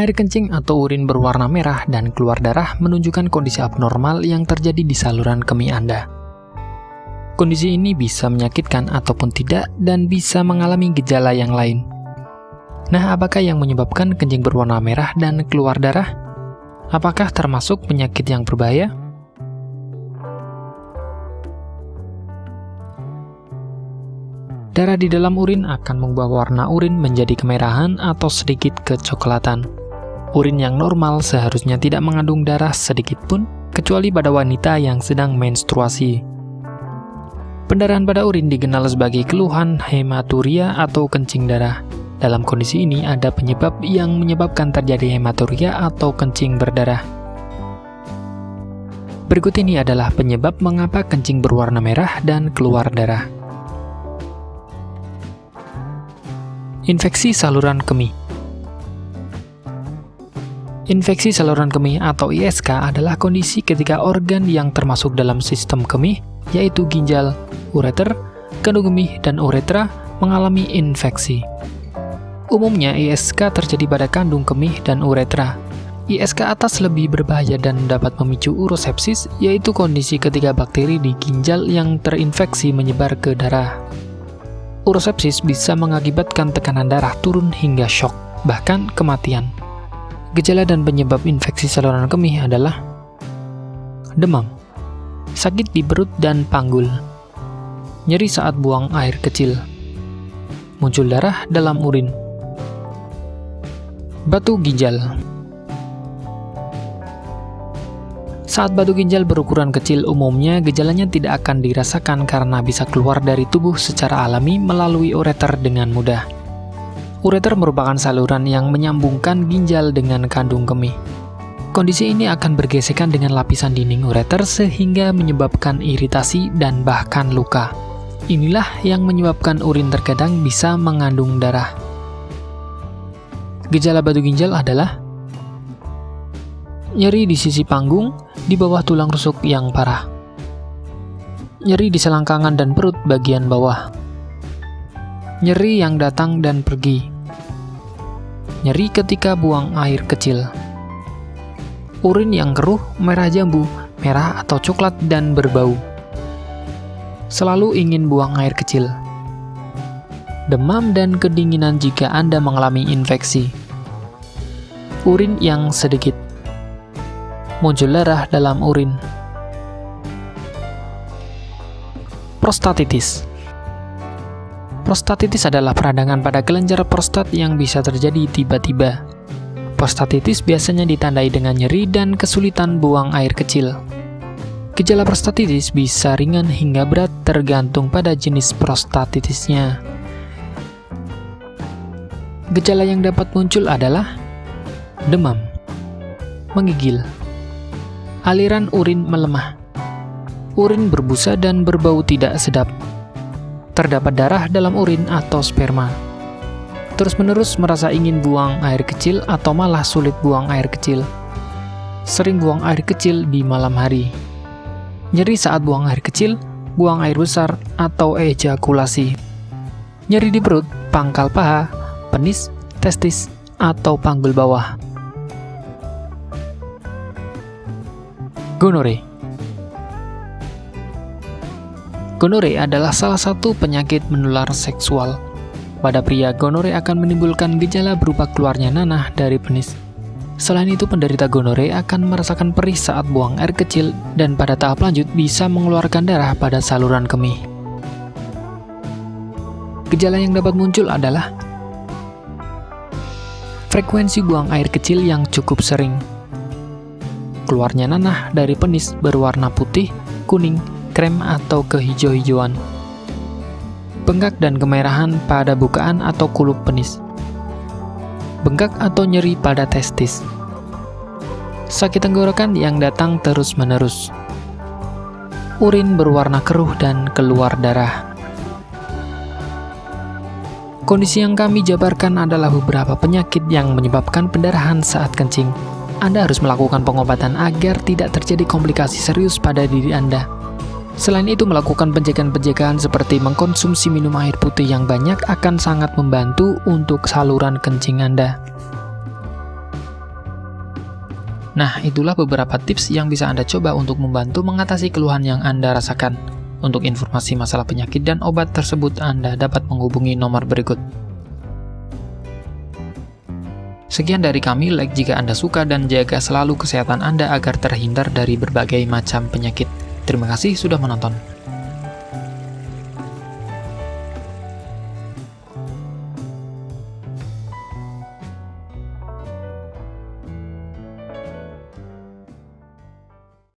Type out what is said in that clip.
Air kencing atau urin berwarna merah dan keluar darah menunjukkan kondisi abnormal yang terjadi di saluran kemih Anda. Kondisi ini bisa menyakitkan ataupun tidak dan bisa mengalami gejala yang lain. Nah, apakah yang menyebabkan kencing berwarna merah dan keluar darah? Apakah termasuk penyakit yang berbahaya? Darah di dalam urin akan mengubah warna urin menjadi kemerahan atau sedikit kecoklatan. Urin yang normal seharusnya tidak mengandung darah sedikit pun, kecuali pada wanita yang sedang menstruasi. Pendarahan pada urin dikenal sebagai keluhan hematuria atau kencing darah. Dalam kondisi ini ada penyebab yang menyebabkan terjadi hematuria atau kencing berdarah. Berikut ini adalah penyebab mengapa kencing berwarna merah dan keluar darah. Infeksi saluran kemih. Infeksi saluran kemih atau ISK adalah kondisi ketika organ yang termasuk dalam sistem kemih, yaitu ginjal, ureter, kandung kemih, dan uretra, mengalami infeksi. Umumnya ISK terjadi pada kandung kemih dan uretra. ISK atas lebih berbahaya dan dapat memicu urosepsis, yaitu kondisi ketika bakteri di ginjal yang terinfeksi menyebar ke darah. Urosepsis bisa mengakibatkan tekanan darah turun hingga shock, bahkan kematian. Gejala dan penyebab infeksi saluran kemih adalah demam, sakit di perut dan panggul, nyeri saat buang air kecil, muncul darah dalam urin, batu ginjal. Saat batu ginjal berukuran kecil, umumnya gejalanya tidak akan dirasakan karena bisa keluar dari tubuh secara alami melalui ureter dengan mudah. Ureter merupakan saluran yang menyambungkan ginjal dengan kandung kemih. Kondisi ini akan bergesekan dengan lapisan dinding ureter sehingga menyebabkan iritasi dan bahkan luka. Inilah yang menyebabkan urin terkadang bisa mengandung darah. Gejala batu ginjal adalah nyeri di sisi panggung, di bawah tulang rusuk yang parah, nyeri di selangkangan dan perut bagian bawah, nyeri yang datang dan pergi, nyeri ketika buang air kecil, urin yang keruh, merah jambu, merah atau coklat dan berbau, selalu ingin buang air kecil, demam dan kedinginan jika Anda mengalami infeksi, urin yang sedikit, muncul darah dalam urin. Prostatitis. Prostatitis adalah peradangan pada kelenjar prostat yang bisa terjadi tiba-tiba. Prostatitis biasanya ditandai dengan nyeri dan kesulitan buang air kecil. Gejala prostatitis bisa ringan hingga berat tergantung pada jenis prostatitisnya. Gejala yang dapat muncul adalah demam, menggigil, aliran urin melemah, urin berbusa dan berbau tidak sedap, terdapat darah dalam urin atau sperma, terus-menerus merasa ingin buang air kecil atau malah sulit buang air kecil, sering buang air kecil di malam hari, nyeri saat buang air kecil, buang air besar, atau ejakulasi, nyeri di perut, pangkal paha, penis, testis, atau panggul bawah. Gonore. Gonore adalah salah satu penyakit menular seksual. Pada pria, gonore akan menimbulkan gejala berupa keluarnya nanah dari penis. Selain itu, penderita gonore akan merasakan perih saat buang air kecil dan pada tahap lanjut bisa mengeluarkan darah pada saluran kemih. Gejala yang dapat muncul adalah frekuensi buang air kecil yang cukup sering, keluarnya nanah dari penis berwarna putih, kuning, krem atau kehijau-hijauan, bengkak dan kemerahan pada bukaan atau kulup penis, bengkak atau nyeri pada testis, sakit tenggorokan yang datang terus-menerus, urin berwarna keruh dan keluar darah. Kondisi yang kami jabarkan adalah beberapa penyakit yang menyebabkan pendarahan saat kencing. Anda harus melakukan pengobatan agar tidak terjadi komplikasi serius pada diri Anda. Selain itu, melakukan pencegahan-pencegahan seperti mengkonsumsi minum air putih yang banyak akan sangat membantu untuk saluran kencing Anda. Nah, itulah beberapa tips yang bisa Anda coba untuk membantu mengatasi keluhan yang Anda rasakan. Untuk informasi masalah penyakit dan obat tersebut, Anda dapat menghubungi nomor berikut. Sekian dari kami, like jika Anda suka dan jaga selalu kesehatan Anda agar terhindar dari berbagai macam penyakit. Terima kasih sudah menonton.